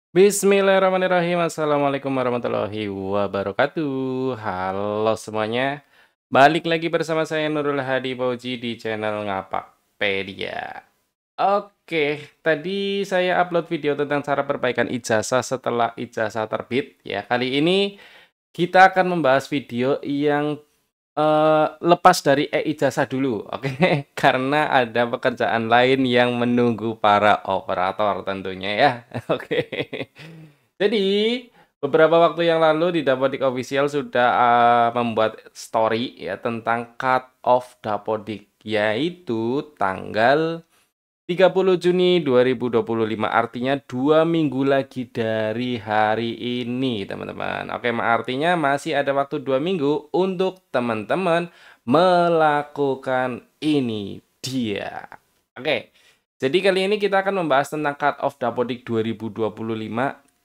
Bismillahirrahmanirrahim. Assalamualaikum warahmatullahi wabarakatuh. Halo semuanya. Balik lagi bersama saya Nurul Hadi Fauzi di channel Ngapakpedia. Oke, tadi saya upload video tentang cara perbaikan ijazah setelah ijazah terbit ya. Kali ini kita akan membahas video yang lepas dari e-ijazah dulu, oke? Karena ada pekerjaan lain yang menunggu para operator tentunya ya, oke. Jadi, beberapa waktu yang lalu di Dapodik Official sudah, membuat story ya tentang cut off Dapodik, yaitu tanggal 30 Juni 2025, artinya 2 minggu lagi dari hari ini, teman-teman. Oke, artinya masih ada waktu 2 minggu untuk teman-teman melakukan ini dia. Oke, jadi kali ini kita akan membahas tentang cut off Dapodik 2025.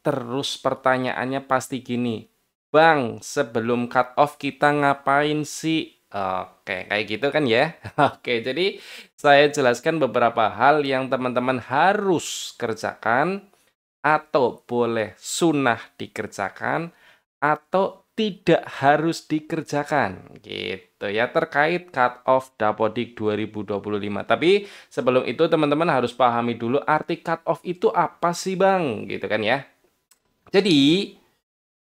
Terus pertanyaannya pasti gini, Bang, sebelum cut off kita ngapain sih? Oke, kayak gitu kan ya? Oke, jadi saya jelaskan beberapa hal yang teman-teman harus kerjakan atau boleh sunnah dikerjakan atau tidak harus dikerjakan gitu ya terkait cut off Dapodik 2025. Tapi sebelum itu teman-teman harus pahami dulu arti cut off itu apa sih Bang gitu kan ya. Jadi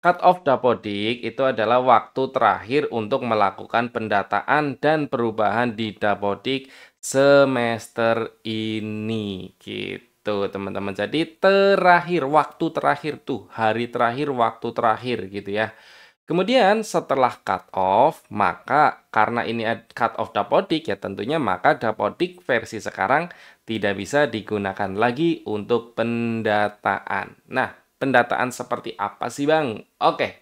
cut off Dapodik itu adalah waktu terakhir untuk melakukan pendataan dan perubahan di Dapodik semester ini gitu teman-teman. Jadi terakhir, waktu terakhir tuh, hari terakhir, waktu terakhir gitu ya. Kemudian setelah cut off, maka karena ini cut off Dapodik ya tentunya maka Dapodik versi sekarang tidak bisa digunakan lagi untuk pendataan. Nah, pendataan seperti apa sih Bang? Oke,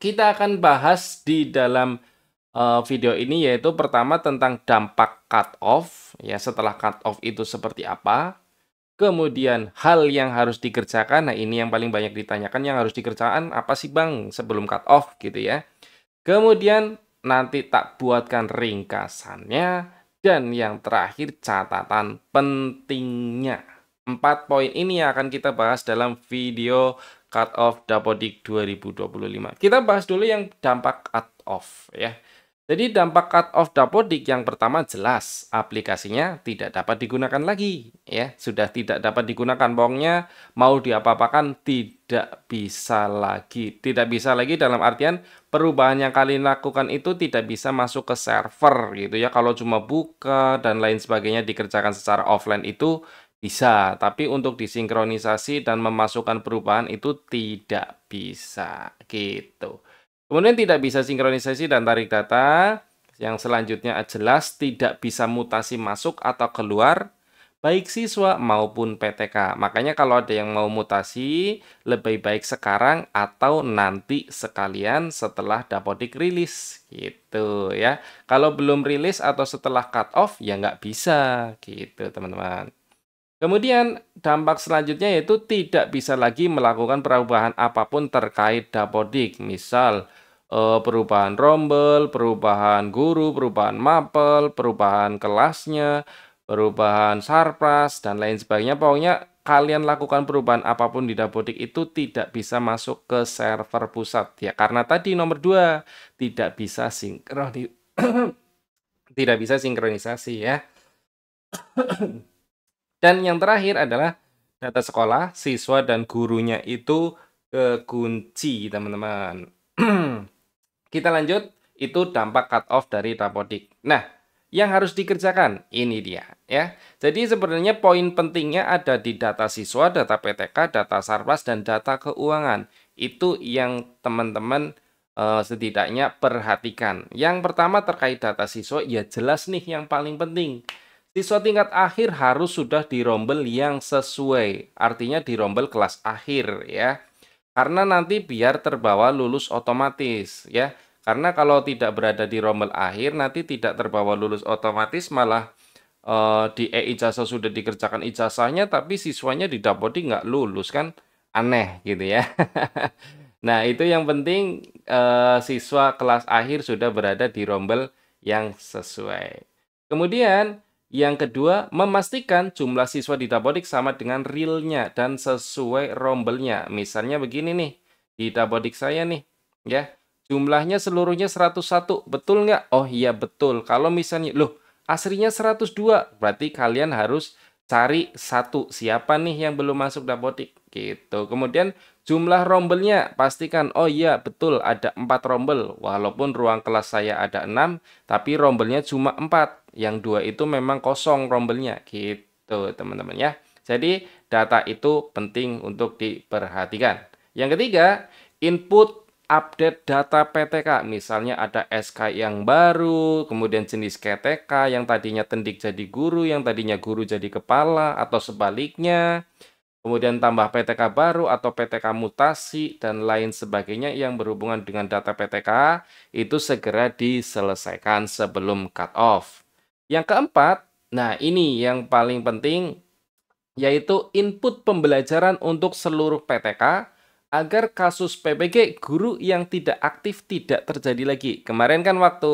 kita akan bahas di dalam video ini yaitu pertama tentang dampak cut off ya setelah cut off itu seperti apa. Kemudian hal yang harus dikerjakan, nah ini yang paling banyak ditanyakan yang harus dikerjakan apa sih Bang sebelum cut off gitu ya. Kemudian nanti tak buatkan ringkasannya dan yang terakhir catatan pentingnya. 4 poin ini yang akan kita bahas dalam video cut off Dapodik 2025. Kita bahas dulu yang dampak cut off ya. Jadi dampak cut off Dapodik yang pertama jelas aplikasinya tidak dapat digunakan lagi ya, sudah tidak dapat digunakan pokoknya mau diapa-apakan tidak bisa lagi. Tidak bisa lagi dalam artian perubahan yang kalian lakukan itu tidak bisa masuk ke server gitu ya. Kalau cuma buka dan lain sebagainya dikerjakan secara offline itu bisa, tapi untuk disinkronisasi dan memasukkan perubahan itu tidak bisa gitu. Kemudian tidak bisa sinkronisasi dan tarik data. Yang selanjutnya jelas tidak bisa mutasi masuk atau keluar, baik siswa maupun PTK. Makanya kalau ada yang mau mutasi, lebih baik sekarang atau nanti sekalian setelah Dapodik rilis. Gitu ya. Kalau belum rilis atau setelah cut off, ya nggak bisa. Gitu teman-teman. Kemudian dampak selanjutnya yaitu tidak bisa lagi melakukan perubahan apapun terkait Dapodik. Misal perubahan rombel, perubahan guru, perubahan mapel, perubahan kelasnya, perubahan sarpras, dan lain sebagainya. Pokoknya kalian lakukan perubahan apapun di Dapodik itu tidak bisa masuk ke server pusat. Ya, karena tadi nomor 2, tidak bisa tidak bisa sinkronisasi ya. Dan yang terakhir adalah data sekolah, siswa, dan gurunya itu kekunci, teman-teman. Kita lanjut, itu dampak cut off dari Dapodik. Nah, yang harus dikerjakan, ini dia. Ya. Jadi sebenarnya poin pentingnya ada di data siswa, data PTK, data Sarpas, dan data keuangan. Itu yang teman-teman setidaknya perhatikan. Yang pertama terkait data siswa, ya jelas nih yang paling penting. Siswa tingkat akhir harus sudah di rombel yang sesuai, artinya di rombel kelas akhir ya. Karena nanti biar terbawa lulus otomatis ya. Karena kalau tidak berada di rombel akhir nanti tidak terbawa lulus otomatis malah di e-ijazah sudah dikerjakan ijazahnya tapi siswanya di Dapodik nggak lulus kan aneh gitu ya. Nah itu yang penting siswa kelas akhir sudah berada di rombel yang sesuai. Kemudian Yang kedua, memastikan jumlah siswa di Dapodik sama dengan realnya dan sesuai rombelnya. Misalnya begini nih, di Dapodik saya nih, ya, jumlahnya seluruhnya 101, betul nggak? Oh iya betul. Kalau misalnya, loh, aslinya 102, berarti kalian harus cari satu. Siapa nih yang belum masuk Dapodik? Gitu. Kemudian jumlah rombelnya, pastikan, oh iya betul ada 4 rombel. Walaupun ruang kelas saya ada 6, tapi rombelnya cuma 4. Yang 2 itu memang kosong rombelnya. Gitu teman-teman ya. Jadi data itu penting untuk diperhatikan. Yang ketiga, input update data PTK. Misalnya ada SK yang baru, kemudian jenis KTK yang tadinya tendik jadi guru, yang tadinya guru jadi kepala, atau sebaliknya. Kemudian tambah PTK baru atau PTK mutasi dan lain sebagainya yang berhubungan dengan data PTK itu segera diselesaikan sebelum cut off. Yang keempat, nah ini yang paling penting yaitu input pembelajaran untuk seluruh PTK agar kasus PPG guru yang tidak aktif tidak terjadi lagi. Kemarin kan waktu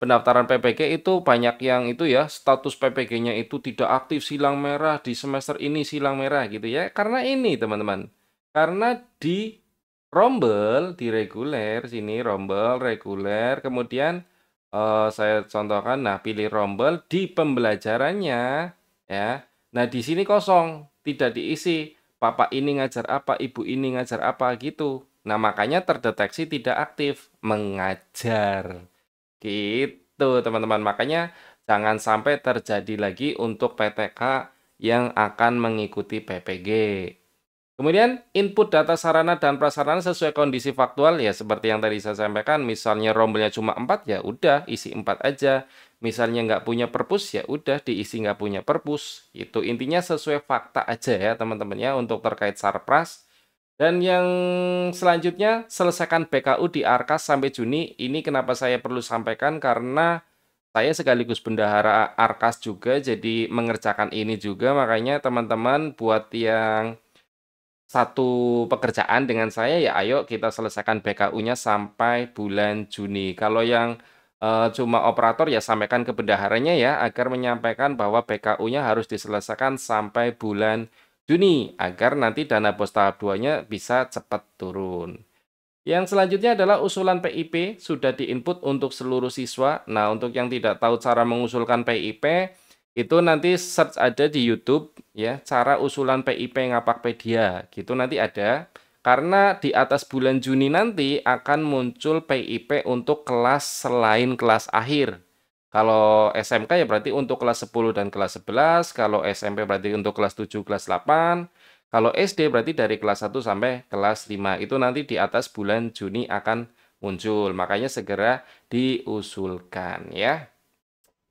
pendaftaran PPG itu banyak yang itu ya, status PPG-nya itu tidak aktif, silang merah, di semester ini silang merah gitu ya. Karena ini teman-teman, karena di rombel, di reguler, sini rombel, reguler, kemudian saya contohkan, nah pilih rombel di pembelajarannya ya. Nah di sini kosong, tidak diisi. Bapak ini ngajar apa, ibu ini ngajar apa gitu. Nah makanya terdeteksi tidak aktif mengajar. Gitu, teman-teman. Makanya jangan sampai terjadi lagi untuk PTK yang akan mengikuti PPG. Kemudian input data sarana dan prasarana sesuai kondisi faktual ya seperti yang tadi saya sampaikan. Misalnya rombelnya cuma 4 ya udah isi 4 aja. Misalnya nggak punya perpus ya udah diisi nggak punya perpus. Itu intinya sesuai fakta aja ya teman-teman ya untuk terkait Sarpras. Dan yang selanjutnya, selesaikan BKU di Arkas sampai Juni. Ini kenapa saya perlu sampaikan, karena saya sekaligus bendahara Arkas juga, jadi mengerjakan ini juga. Makanya teman-teman buat yang satu pekerjaan dengan saya, ya ayo kita selesaikan BKU-nya sampai bulan Juni. Kalau yang cuma operator, ya sampaikan ke bendaharanya ya, agar menyampaikan bahwa BKU-nya harus diselesaikan sampai bulan Juni, agar nanti dana bos tahap 2-nya bisa cepat turun. Yang selanjutnya adalah usulan PIP, sudah diinput untuk seluruh siswa. Nah, untuk yang tidak tahu cara mengusulkan PIP, itu nanti search ada di YouTube, ya, cara usulan PIP Ngapakpedia, gitu nanti ada. Karena di atas bulan Juni nanti akan muncul PIP untuk kelas selain kelas akhir. Kalau SMK ya berarti untuk kelas 10 dan kelas 11, kalau SMP berarti untuk kelas 7, kelas 8, kalau SD berarti dari kelas 1 sampai kelas 5. Itu nanti di atas bulan Juni akan muncul. Makanya segera diusulkan ya.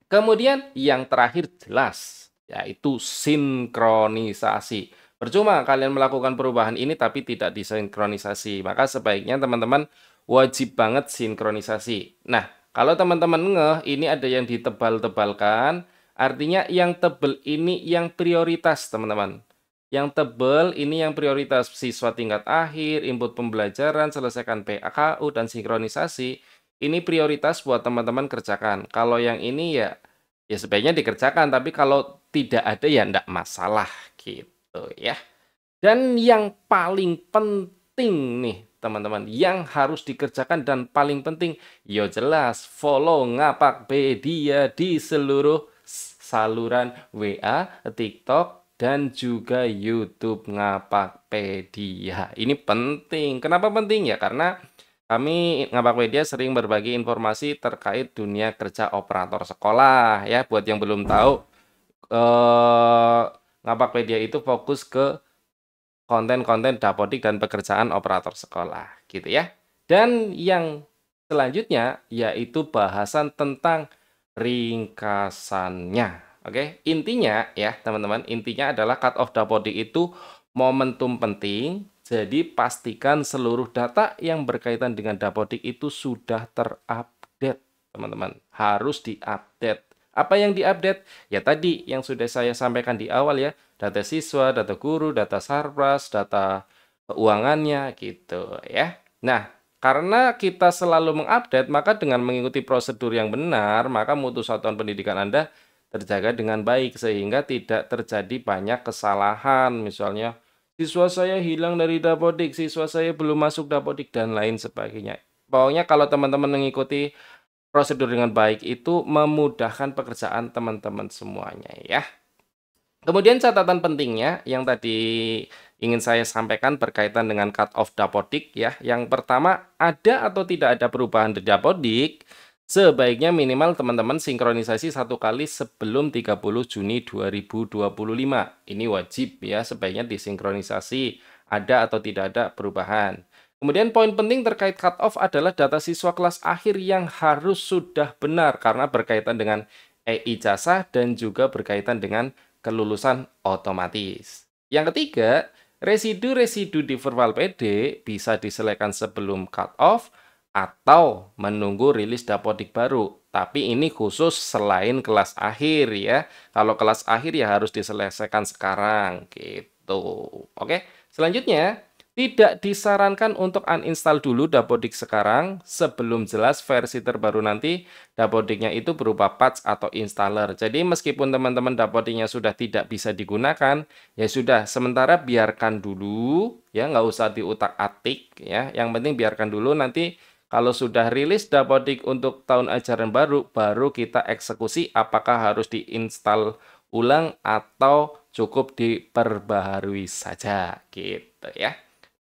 Kemudian yang terakhir jelas, yaitu sinkronisasi. Percuma kalian melakukan perubahan ini tapi tidak disinkronisasi. Maka sebaiknya teman-teman wajib banget sinkronisasi. Nah, kalau teman-teman ngeh, ini ada yang ditebal-tebalkan, artinya yang tebel ini yang prioritas, teman-teman. Yang tebel ini yang prioritas siswa tingkat akhir, input pembelajaran, selesaikan PAKU, dan sinkronisasi. Ini prioritas buat teman-teman kerjakan. Kalau yang ini ya sebaiknya dikerjakan, tapi kalau tidak ada ya enggak masalah gitu ya. Dan yang paling penting nih teman-teman, yang harus dikerjakan dan paling penting, ya jelas follow Ngapakpedia di seluruh saluran WA, TikTok, dan juga YouTube Ngapakpedia. Ini penting. Kenapa penting ya? Karena kami Ngapakpedia sering berbagi informasi terkait dunia kerja operator sekolah ya. Buat yang belum tahu, Ngapakpedia itu fokus ke konten-konten dapodik dan pekerjaan operator sekolah gitu ya. Dan yang selanjutnya yaitu bahasan tentang ringkasannya. Oke, intinya ya teman-teman, intinya adalah cut off dapodik itu momentum penting. Jadi pastikan seluruh data yang berkaitan dengan dapodik itu sudah terupdate, teman-teman. Harus diupdate. Apa yang diupdate? Ya tadi yang sudah saya sampaikan di awal ya, data siswa, data guru, data Sarpras, data keuangannya gitu ya. Nah, karena kita selalu mengupdate, maka dengan mengikuti prosedur yang benar, maka mutu satuan pendidikan Anda terjaga dengan baik sehingga tidak terjadi banyak kesalahan. Misalnya, siswa saya hilang dari Dapodik, siswa saya belum masuk Dapodik dan lain sebagainya. Pokoknya kalau teman-teman mengikuti prosedur dengan baik itu memudahkan pekerjaan teman-teman semuanya ya. Kemudian catatan pentingnya yang tadi ingin saya sampaikan berkaitan dengan cut off Dapodik ya. Yang pertama, ada atau tidak ada perubahan di Dapodik, sebaiknya minimal teman-teman sinkronisasi 1 kali sebelum 30 Juni 2025. Ini wajib ya, sebaiknya disinkronisasi ada atau tidak ada perubahan. Kemudian poin penting terkait cut off adalah data siswa kelas akhir yang harus sudah benar karena berkaitan dengan e-ijazah dan juga berkaitan dengan kelulusan otomatis. Yang ketiga, residu-residu di Virtual PD bisa diselesaikan sebelum cut off atau menunggu rilis Dapodik baru. Tapi ini khusus selain kelas akhir ya. Kalau kelas akhir ya harus diselesaikan sekarang gitu. Oke, selanjutnya tidak disarankan untuk uninstall dulu Dapodik sekarang sebelum jelas versi terbaru nanti Dapodiknya itu berupa patch atau installer. Jadi meskipun teman-teman Dapodiknya sudah tidak bisa digunakan, ya sudah sementara biarkan dulu ya, nggak usah diutak-atik ya. Yang penting biarkan dulu, nanti kalau sudah rilis Dapodik untuk tahun ajaran baru, baru kita eksekusi apakah harus diinstal ulang atau cukup diperbaharui saja gitu ya.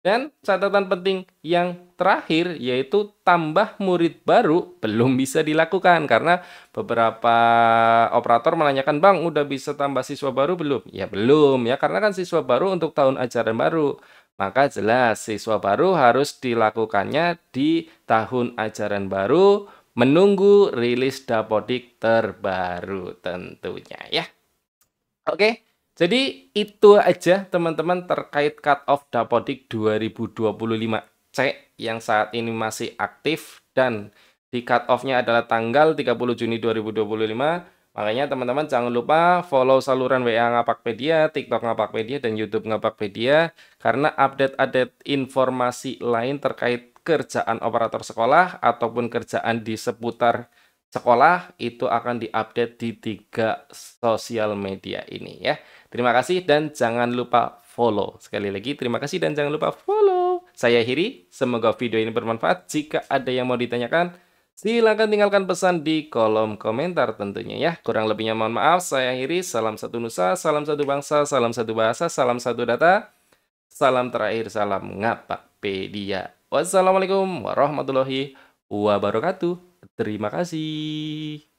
Dan catatan penting yang terakhir yaitu tambah murid baru belum bisa dilakukan karena beberapa operator menanyakan, "Bang, udah bisa tambah siswa baru belum?" Ya belum ya, karena kan siswa baru untuk tahun ajaran baru. Maka jelas siswa baru harus dilakukannya di tahun ajaran baru menunggu rilis Dapodik terbaru tentunya ya. Oke. Jadi itu aja teman-teman terkait cut off Dapodik 2025C yang saat ini masih aktif dan di cut off-nya adalah tanggal 30 Juni 2025. Makanya teman-teman jangan lupa follow saluran WA Ngapakpedia, TikTok Ngapakpedia, dan YouTube Ngapakpedia karena update-update informasi lain terkait kerjaan operator sekolah ataupun kerjaan di seputar sekolah itu akan diupdate di 3 sosial media ini ya. Terima kasih dan jangan lupa follow. Sekali lagi terima kasih dan jangan lupa follow. Saya akhiri, semoga video ini bermanfaat. Jika ada yang mau ditanyakan, silakan tinggalkan pesan di kolom komentar tentunya ya. Kurang lebihnya mohon maaf, saya akhiri. Salam satu nusa, salam satu bangsa, salam satu bahasa, salam satu data. Salam terakhir, salam Ngapakpedia. Wassalamualaikum warahmatullahi wabarakatuh. Terima kasih.